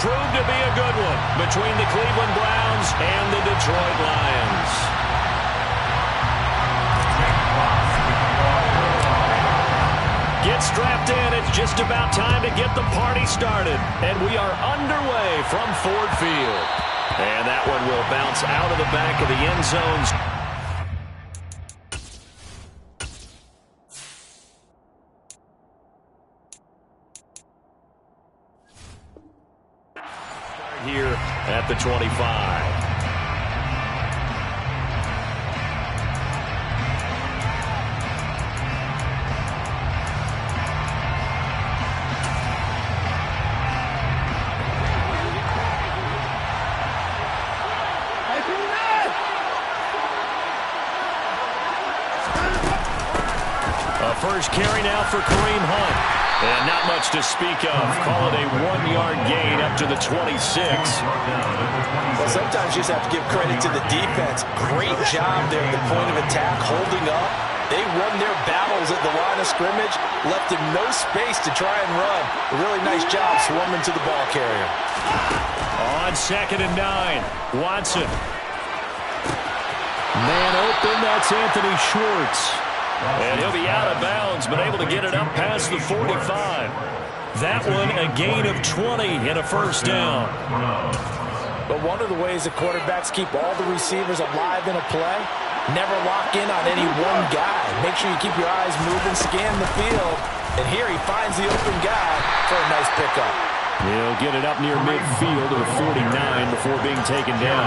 prove to be a good one between the Cleveland Browns and the Detroit Lions. Get strapped in. It's just about time to get the party started. And we are underway from Ford Field. And that one will bounce out of the back of the end zones. Here at the 25. First carry now for Kareem Hunt. And not much to speak of. Call it a 1-yard gain up to the 26. Well, sometimes you just have to give credit to the defense. Great job there at the point of attack, holding up. They won their battles at the line of scrimmage, left him no space to try and run. A really nice job swarming to the ball carrier. On 2nd and 9, Watson. Man open, that's Anthony Schwartz. And he'll be out of bounds, but able to get it up past the 45. That one, a gain of 20 and a first down. But one of the ways the quarterbacks keep all the receivers alive in a play, never lock in on any one guy. Make sure you keep your eyes moving, scan the field. And here he finds the open guy for a nice pickup. He'll get it up near midfield to the 49 before being taken down.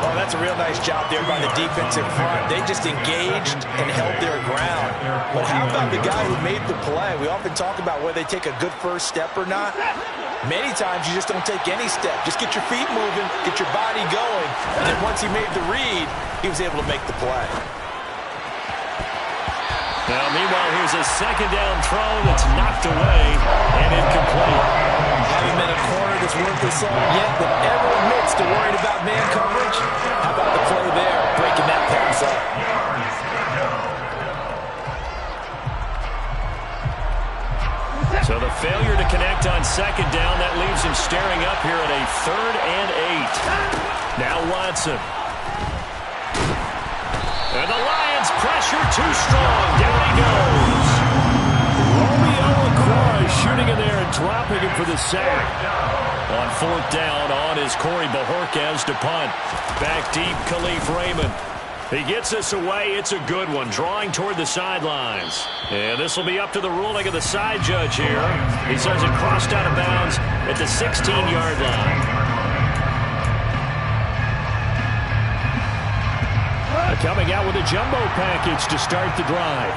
Oh, that's a real nice job there by the defensive front. They just engaged and held their ground. But how about the guy who made the play? We often talk about whether they take a good first step or not. Many times you just don't take any step. Just get your feet moving, get your body going. And then once he made the read, he was able to make the play. Now, meanwhile, here's a second down throw that's knocked away and incomplete. Haven't been a corner that's worth the salt yet that ever admits to worried about man coverage. How about the play there, breaking that pass up? So the failure to connect on second down, that leaves him staring up here at a 3rd and 8. Now Watson. And the Lions pressure too strong. Down he goes. Romeo Okwara shooting in there and dropping him for the sack. On 4th down on is Corey Bojorquez to punt. Back deep, Khalif Raymond. He gets us away. It's a good one. Drawing toward the sidelines. And this will be up to the ruling of the side judge here. He says it crossed out of bounds at the 16-yard line. Coming out with a jumbo package to start the drive.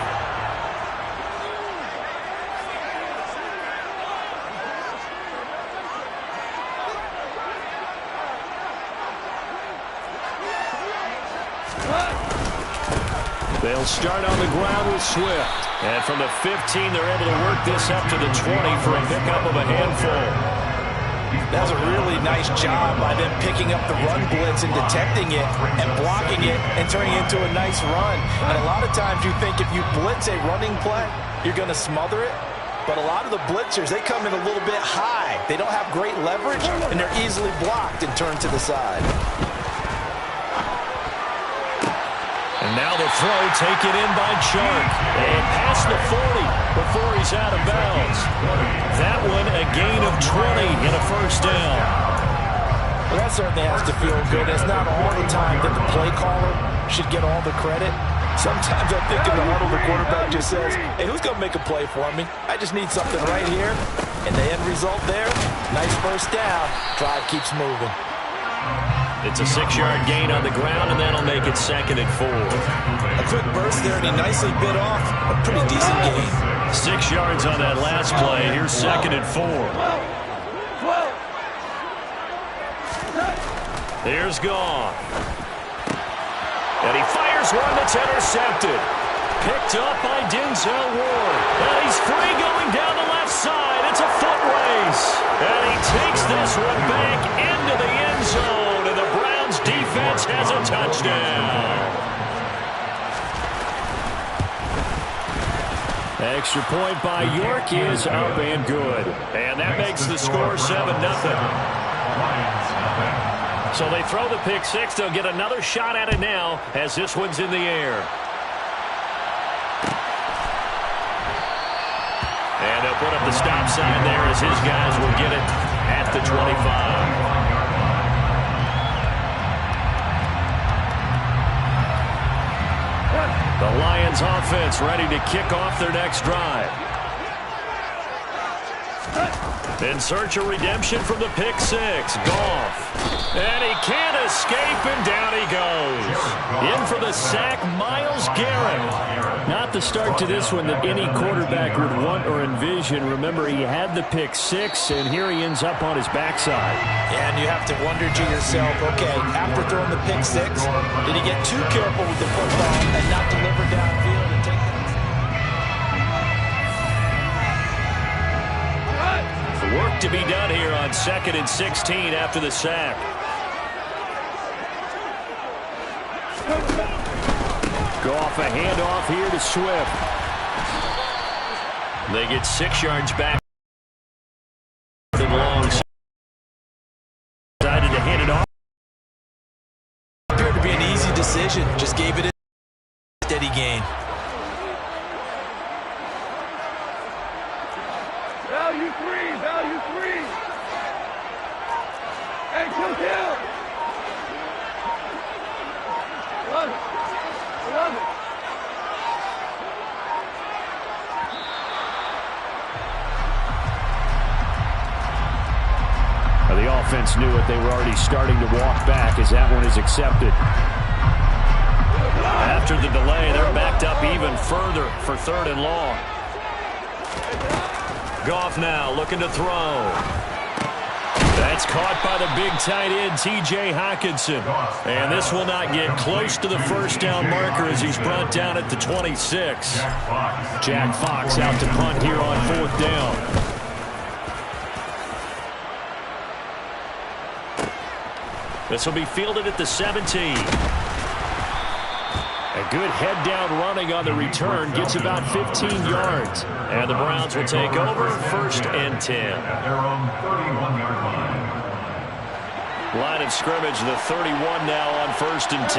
They'll start on the ground with Swift. And from the 15, they're able to work this up to the 20 for a pickup of a handful. That was a really nice job by them picking up the run blitz and detecting it and blocking it and turning it into a nice run. And a lot of times you think if you blitz a running play, you're going to smother it. But a lot of the blitzers, they come in a little bit high. They don't have great leverage, and they're easily blocked and turned to the side. And now the throw taken in by Chark. And past the 40 before he's out of bounds. That one a gain of 20 and a first down. Well, that certainly has to feel good. It's not all the time that the play caller should get all the credit. Sometimes I think in the huddle the quarterback just says, hey, who's going to make a play for me? I just need something right here. And the end result there, nice first down. Drive keeps moving. It's a 6-yard gain on the ground, and that'll make it 2nd and 4. A quick burst there, and he nicely bit off a pretty decent gain. 6 yards on that last play. Here's 2nd and 4. Here's Goff. And he fires one that's intercepted. Picked up by Denzel Ward. And he's free going down the left side. It's a foot race. And he takes this one back into the end zone. And the Browns defense has a touchdown. Extra point by York is up and good. And that makes the score 7-0. So they throw the pick six. They'll get another shot at it now as this one's in the air. And they'll put up the stop sign there as his guys will get it at the 25. The Lions offense ready to kick off their next drive. In search of redemption from the pick six. Goff. And he can't escape, and down he goes. In for the sack, Myles Garrett. Not the start to this one that any quarterback would want or envision. Remember, he had the pick six, and here he ends up on his backside. And you have to wonder to yourself, okay, after throwing the pick six, did he get too careful with the football and not deliver downfield and take the work to be done here on 2nd and 16 after the sack. Goff, a handoff here to Swift. They get 6 yards back. Long. Decided to hand it off. Appeared to be an easy decision. Just gave it a steady gain. Value three, value three. Hey, kill. Love it. Love it. The offense knew it. They were already starting to walk back as that one is accepted. After the delay, they're backed up even further for 3rd and long. Goff now looking to throw. That's caught by the big tight end, T.J. Hockenson. And this will not get close to the first down marker as he's brought down at the 26. Jack Fox out to punt here on 4th down. This will be fielded at the 17. A good head-down running on the return. Gets about 15 yards. And the Browns will take over 1st and 10. At their own 31-yard line. Line of scrimmage, the 31 now on 1st and 10.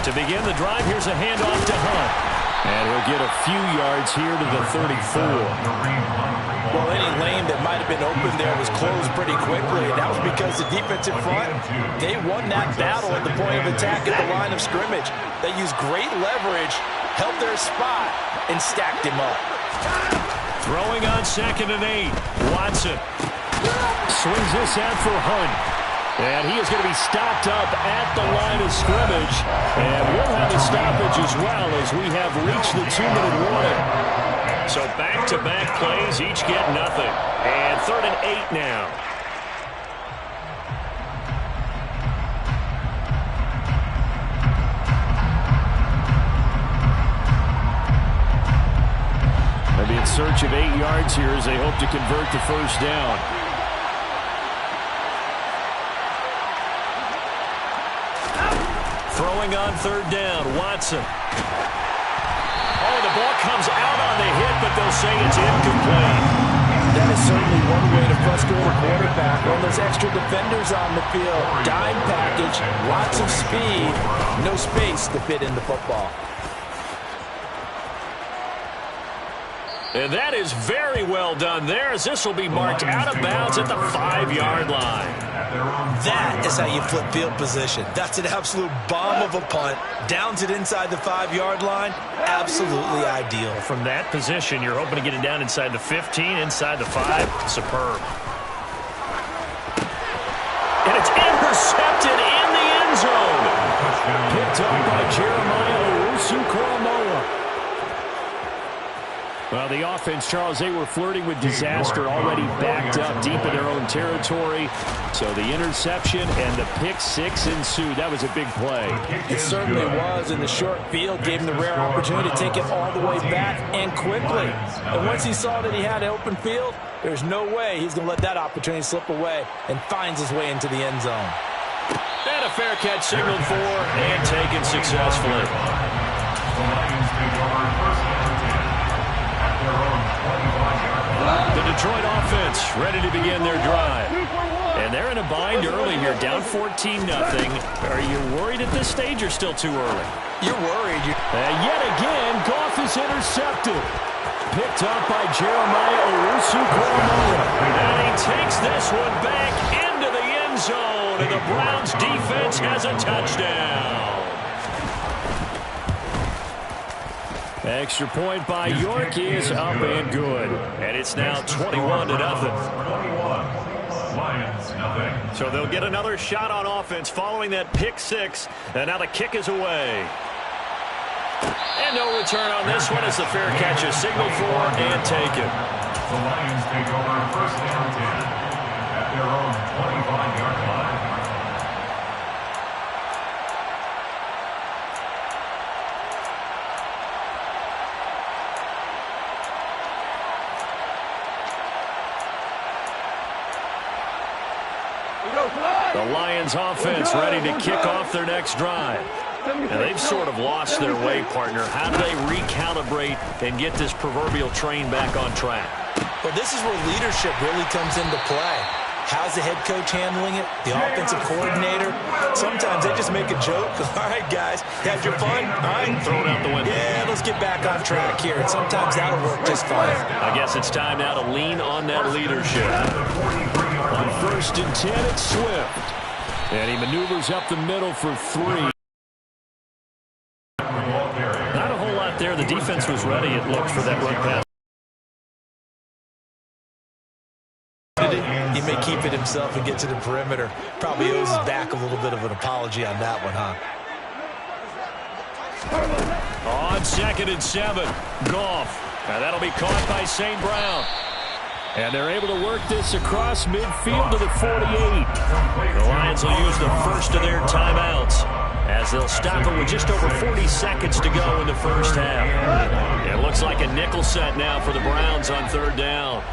To begin the drive, here's a handoff to Hunt. And he'll get a few yards here to the 34. Well, any lane that might have been open there was closed pretty quickly. And that was because the defensive front, they won that battle at the point of attack at the line of scrimmage. They used great leverage, held their spot, and stacked him up. Throwing on 2nd and 8. Watson swings this out for Hunt. And he is going to be stopped up at the line of scrimmage. And we'll have a stoppage as well as we have reached the 2-minute warning. So back-to-back plays, each get nothing. And 3rd and 8 now. Maybe in search of 8 yards here as they hope to convert the first down. Throwing on 3rd down, Watson. Oh, the ball comes out on the hit, but they'll say it's incomplete. That is certainly one way to frustrate a quarterback. When there's extra defenders on the field, dime package, lots of speed, no space to fit in the football. And that is very well done there, as this will be marked out of bounds at the 5-yard line. That is how you flip field position. That's an absolute bomb of a punt. Downs it inside the 5-yard line. Absolutely ideal. From that position, you're hoping to get it down inside the 15, inside the 5. Superb. And it's intercepted in the end zone. Picked up by Jeremiah Owusu-Koramoah. Well, the offense, Charles, they were flirting with disaster, already backed up deep in their own territory. So the interception and the pick six ensued. That was a big play. It certainly was, and the short field gave him the rare opportunity to take it all the way back and quickly. And once he saw that he had an open field, there's no way he's going to let that opportunity slip away, and finds his way into the end zone. And a fair catch signaled for and taken successfully. over first and 10 at their own 21-yard line. The Detroit offense ready to begin their drive. And they're in a bind early here, down 14-0. Are you worried at this stage or still too early? You're worried. And yet again, Goff is intercepted. Picked up by Jeremiah Owusu-Koramoah. And he takes this one back into the end zone. And the Browns defense has a touchdown. Extra point by York is up and good. And it's now 21-0. 21. Lions, nothing. So they'll get another shot on offense following that pick six. And now the kick is away. And no return on this one as the fair catch is signaled for and taken. The Lions take over first and 10 at their own 25-yard line. The Lions offense ready to kick off their next drive. Now they've sort of lost their way, partner. How do they recalibrate and get this proverbial train back on track? Well, this is where leadership really comes into play. How's the head coach handling it? The offensive coordinator? Sometimes they just make a joke. All right, guys, had your fun? All right, throw it out the window. Yeah, let's get back on track here. And sometimes that'll work just fine. I guess it's time now to lean on that leadership. On first and 10, it's Swift. And he maneuvers up the middle for 3. Not a whole lot there. The defense was ready, it looked, for that run pass. He may keep it himself and get to the perimeter. Probably owes his back a little bit of an apology on that one, huh? On second and 7, Goff. Now that'll be caught by St. Brown. And they're able to work this across midfield to the 48. The Lions will use the first of their timeouts as they'll stop it with just over 40 seconds to go in the first half. It looks like a nickel set now for the Browns on third down.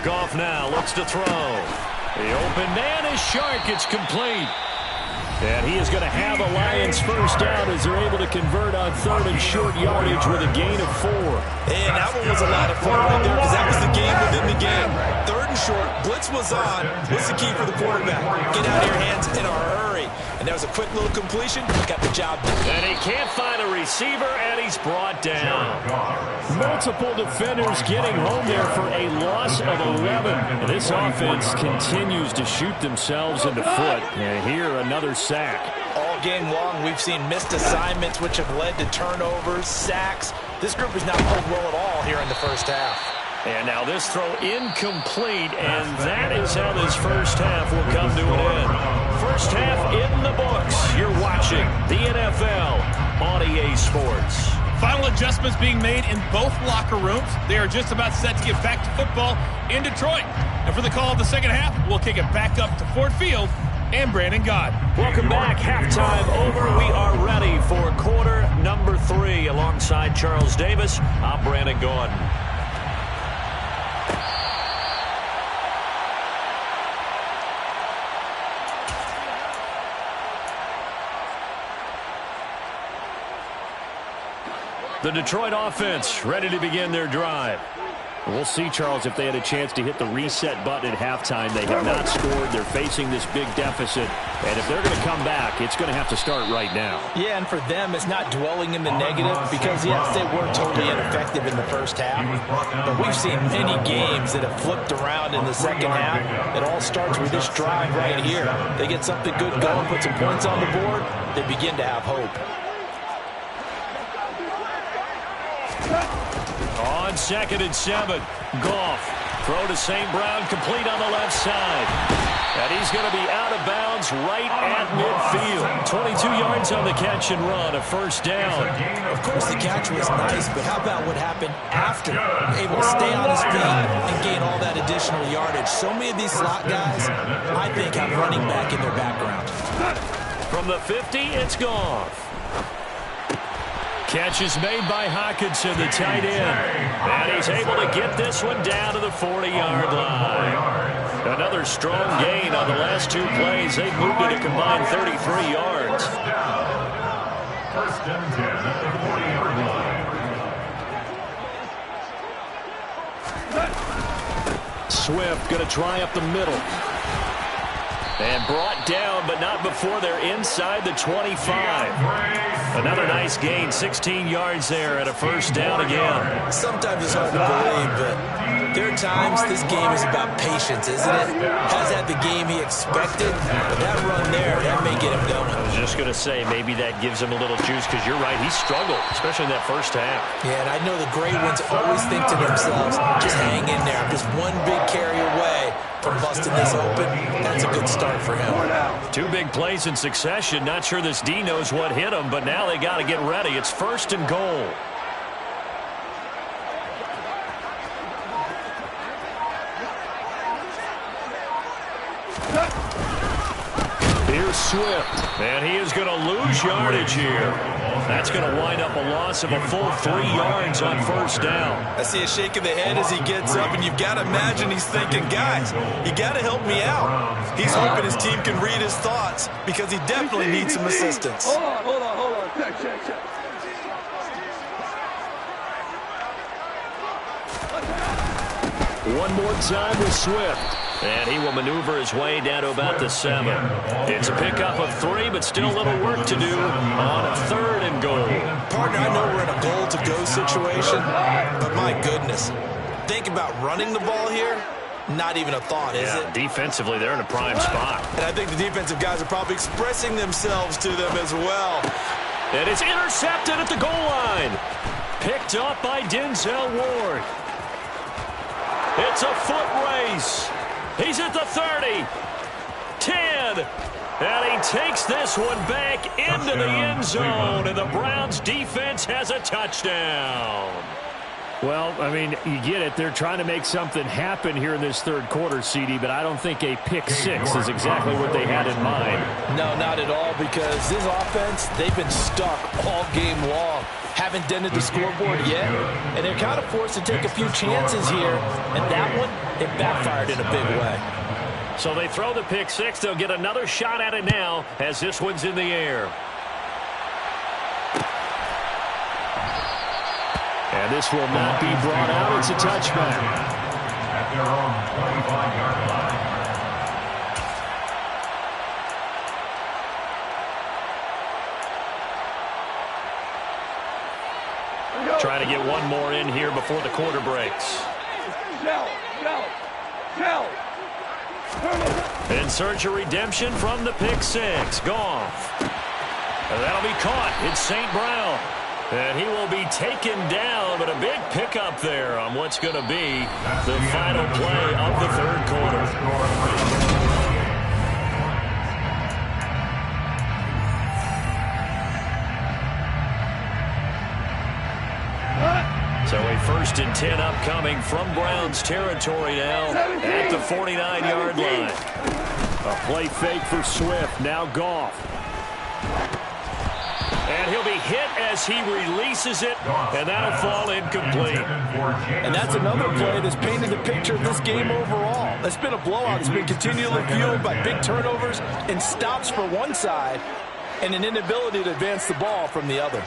Goff now looks to throw. The open man is Shark. It's complete. And he is going to have a Lions first down as they're able to convert on third and short yardage with a gain of 4. And that one was a lot of fun right there because that was the game within the game. Third and short, blitz was on. What's the key for the quarterback? Get out of your hands in a hurry. And that was a quick little completion. Got the job done. And he can't find a receiver, and he's brought down. Multiple defenders getting home there for a loss of 11. And this offense continues to shoot themselves in the foot. And here, another sack. All game long, we've seen missed assignments, which have led to turnovers, sacks. This group has not played well at all here in the first half. And now this throw incomplete, and that is how this first half will come to an end. First half in the books. You're watching the NFL on EA Sports. Final adjustments being made in both locker rooms. They are just about set to get back to football in Detroit. And for the call of the second half, we'll kick it back up to Ford Field and Brandon Gaudin. Welcome back. Halftime over. We are ready for quarter number 3. Alongside Charles Davis, I'm Brandon Gaudin. The Detroit offense ready to begin their drive. We'll see, Charles, if they had a chance to hit the reset button at halftime. They have not scored. They're facing this big deficit. And if they're going to come back, it's going to have to start right now. Yeah, and for them, it's not dwelling in the negative because, yes, they were totally ineffective in the first half. But we've seen many games that have flipped around in the second half. It all starts with this drive right here. They get something good going, put some points on the board, they begin to have hope. On second and 7, Goff. Throw to St. Brown, complete on the left side. And he's going to be out of bounds right at midfield. 22 yards on the catch and run, a first down. Of course, the catch was nice, but how about what happened after? Able to stay on his feet and gain all that additional yardage. So many of these slot guys, I think, have running back in their background. From the 50, it's Goff. Catch is made by Hockenson, the tight end. And he's able to get this one down to the 40-yard line. Another strong gain on the last 2 plays. They've moved it a combined 33 yards. First and 10 at the 40-yard line. Swift going to try up the middle. And brought down, but not before they're inside the 25. Another nice gain, 16 yards there and a first down again. Sometimes it's hard to believe, but there are times this game is about patience, isn't it? Has had the game he expected, but that run there, that may get him going. I was just going to say, maybe that gives him a little juice, because you're right, he struggled, especially in that first half. Yeah, and I know the great ones always think to themselves, just hang in there. I'm just one big carry away from busting this open. That's a good start for him. 2 big plays in succession. Not sure this D knows what hit him, but now they got to get ready. It's first and goal. Here's Swift, and he is going to lose yardage here. That's going to wind up a loss of a full 3 yards on first down. I see a shake of the head as he gets up, and you've got to imagine he's thinking, guys, you got to help me out. He's hoping his team can read his thoughts because he definitely needs some assistance. Hold on. Check. One more time with Swift. And he will maneuver his way down to about the 7. It's a pickup of 3, but still a little work to do on a third and goal. Partner, I know we're in a goal-to-go situation, but my goodness. Think about running the ball here. Not even a thought, is it? Defensively, they're in a prime spot. And I think the defensive guys are probably expressing themselves to them as well. And it's intercepted at the goal line. Picked up by Denzel Ward. It's a foot race. He's at the 30, 10, and he takes this one back into the end zone, and the Browns defense has a touchdown. Well, I mean, you get it. They're trying to make something happen here in this third quarter, CD, but I don't think a pick 6 is exactly what they had in mind. No, not at all, because this offense, they've been stuck all game long. Haven't dented the scoreboard yet, and they're kind of forced to take a few chances here, and that one, it backfired in a big way. So they throw the pick 6. They'll get another shot at it now as this one's in the air. And this will not be brought out. It's a touchback. At their own 25-yard line. Trying to get one more in here before the quarter breaks. In search of redemption from the pick 6. Goff. And that'll be caught. It's St. Brown. And he will be taken down, but a big pickup there on what's going to be the final play of the third quarter. So a first and 10 upcoming from Browns territory now at the 49-yard line. A play fake for Swift. Now Goff. And he'll be hit as he releases it, and that'll fall incomplete. And that's another play that's painted the picture of this game overall. It's been a blowout. It's been continually fueled by big turnovers and stops for one side and an inability to advance the ball from the other.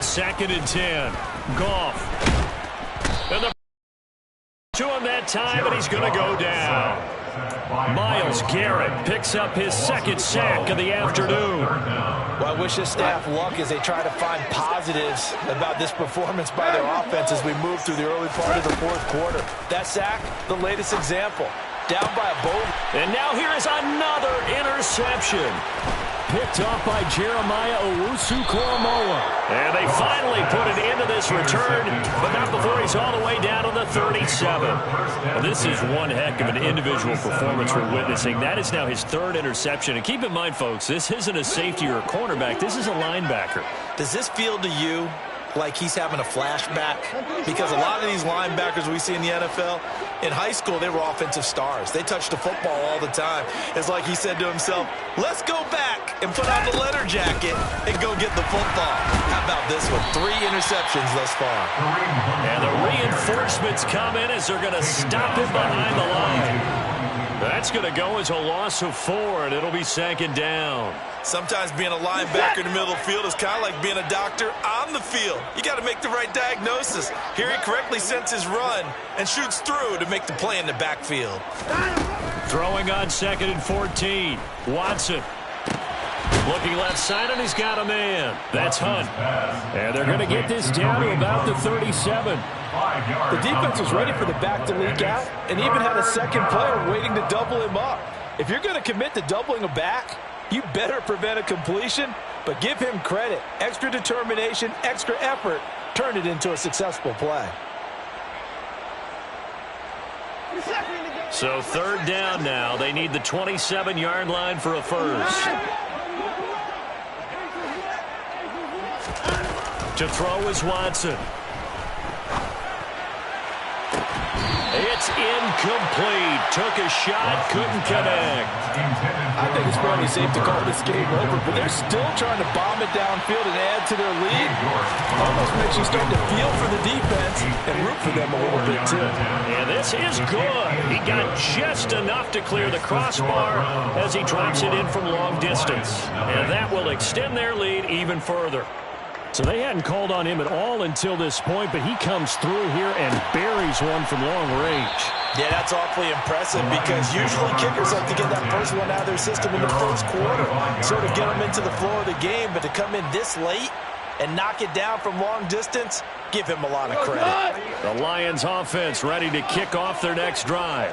Second and 10. Goff. And the to him that time, and he's going to go down. Myles Garrett picks up his second sack of the afternoon. Well, I wish this staff luck as they try to find positives about this performance by their offense as we move through the early part of the fourth quarter. That sack, the latest example. Down by a boat. And now here is another interception. Picked off by Jeremiah Owusu-Koramoah. And they finally put an end to this return, but not before he's all the way down to the 37. Well, this is one heck of an individual performance we're witnessing. That is now his third interception. And keep in mind, folks, this isn't a safety or a cornerback. This is a linebacker. Does this feel to you like he's having a flashback? Because a lot of these linebackers we see in the NFL, in high school, they were offensive stars. They touched the football all the time. It's like he said to himself, let's go back and put on the leather jacket and go get the football. How about this one? 3 interceptions thus far. And the reinforcements come in as they're going to stop him behind the line. That's going to go as a loss of 4, and it'll be 2nd down. Sometimes being a linebacker in the middle of the field is kind of like being a doctor on the field. You got to make the right diagnosis. Here he correctly sends his run and shoots through to make the play in the backfield. Throwing on 2nd and 14. Watson. Looking left side, and he's got a man. That's Hunt. And they're going to get this down to about the 37. The defense was ready for the back to leak out and even had a second player waiting to double him up. If you're going to commit to doubling a back, you better prevent a completion, but give him credit. Extra determination, extra effort, turned it into a successful play. So 3rd down now. They need the 27-yard line for a first. To throw is Watson. It's incomplete. Took a shot, couldn't connect. I think it's probably safe to call this game over, but they're still trying to bomb it downfield and add to their lead. Almost makes you start to feel for the defense and root for them a little bit, too. And this is good. He got just enough to clear the crossbar as he drops it in from long distance. And that will extend their lead even further. So they hadn't called on him at all until this point, but he comes through here and buries one from long range. Yeah, that's awfully impressive because usually kickers like to get that first one out of their system in the first quarter, sort of get them into the flow of the game, but to come in this late and knock it down from long distance, give him a lot of credit. The Lions offense ready to kick off their next drive.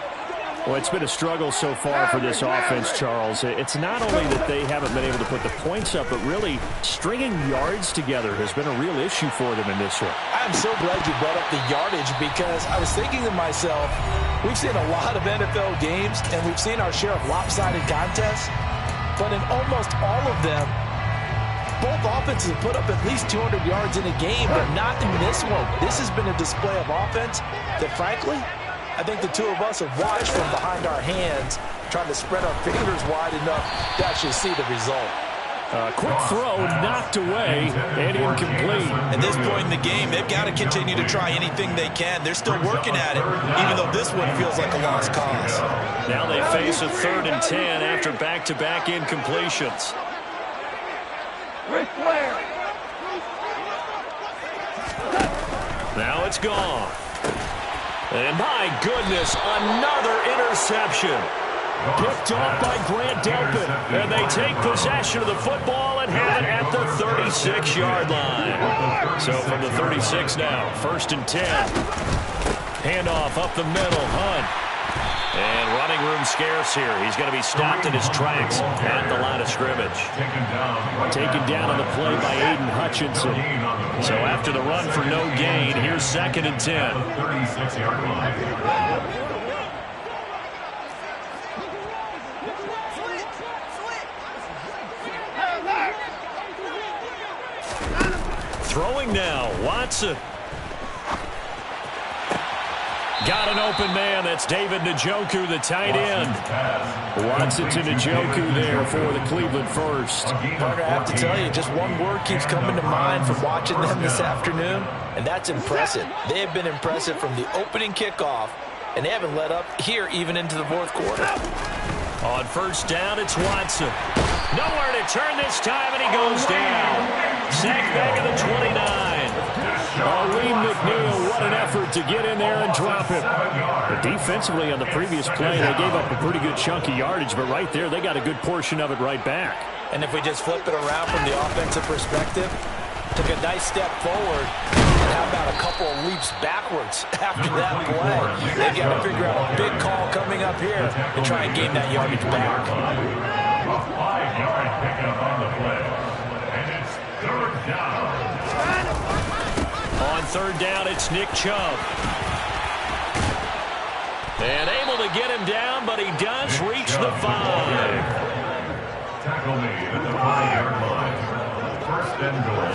Well, it's been a struggle so far for this offense, Charles. It's not only that they haven't been able to put the points up, but really stringing yards together has been a real issue for them in this one. I'm so glad you brought up the yardage because I was thinking to myself, we've seen a lot of NFL games and we've seen our share of lopsided contests, but in almost all of them, both offenses have put up at least 200 yards in a game, but not in this one. This has been a display of offense that, frankly, I think the two of us have watched from behind our hands, trying to spread our fingers wide enough to actually see the result. Quick throw, knocked away, and incomplete. At this point in the game, they've got to continue to try anything they can. They're still working at it, even though this one feels like a lost cause. Now they face a 3rd and 10 after back-to-back incompletions. Ric Flair. Now it's gone. And my goodness, another interception. Picked off by Grant Delpit. And they take possession of the football and have it at the 36-yard line. So from the 36 now, 1st and 10. Handoff up the middle, Hunt. And running room scarce here. He's going to be stopped in his tracks at the line of scrimmage. Taken down on the play by Aiden Hutchinson. So after the run for no gain, here's 2nd and 10. 36-yard line. Throwing now, Watson. Got an open man. That's David Njoku, the tight end. Watson to Njoku there for the Cleveland first. Partner, I have to tell you, just one word keeps coming to mind from watching them this afternoon, and that's impressive. They have been impressive from the opening kickoff, and they haven't let up here even into the 4th quarter. On 1st down, it's Watson. Nowhere to turn this time, and he goes down. Sacked back at the 29. Lee McNeil, what an effort to get in there and drop him. But defensively on the previous play, they gave up a pretty good chunk of yardage, but right there, they got a good portion of it right back. And if we just flip it around from the offensive perspective, took a nice step forward, and how about a couple of leaps backwards after that play? They've got to figure out a big call coming up here to try and gain that yardage back. A 5-yard pickup on the play. And it's 3rd down. On 3rd down, it's Nick Chubb. And able to get him down, but he does reach the 5. Tackle made at the 5-yard line. 1st and goal.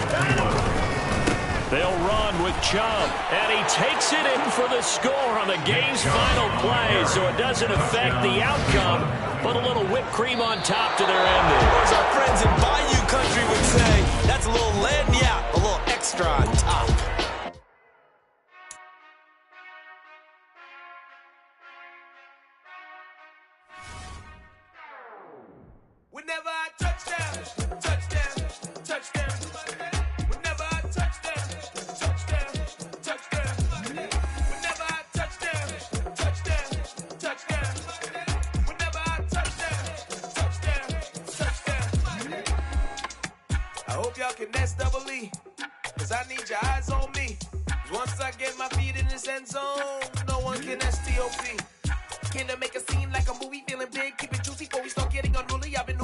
They'll run with Chubb, and he takes it in for the score on the game's final play, so it doesn't affect the outcome, but a little whipped cream on top to their ending. Or as our friends in Bayou Country would say, that's a little lagniappe, a little extra on top. hope y'all can nest double E. Cause I need your eyes on me. Once I get my feet in this end zone, no one can STOP. Can I make a scene like a movie, feeling big, keep it juicy before we start getting unruly. I've been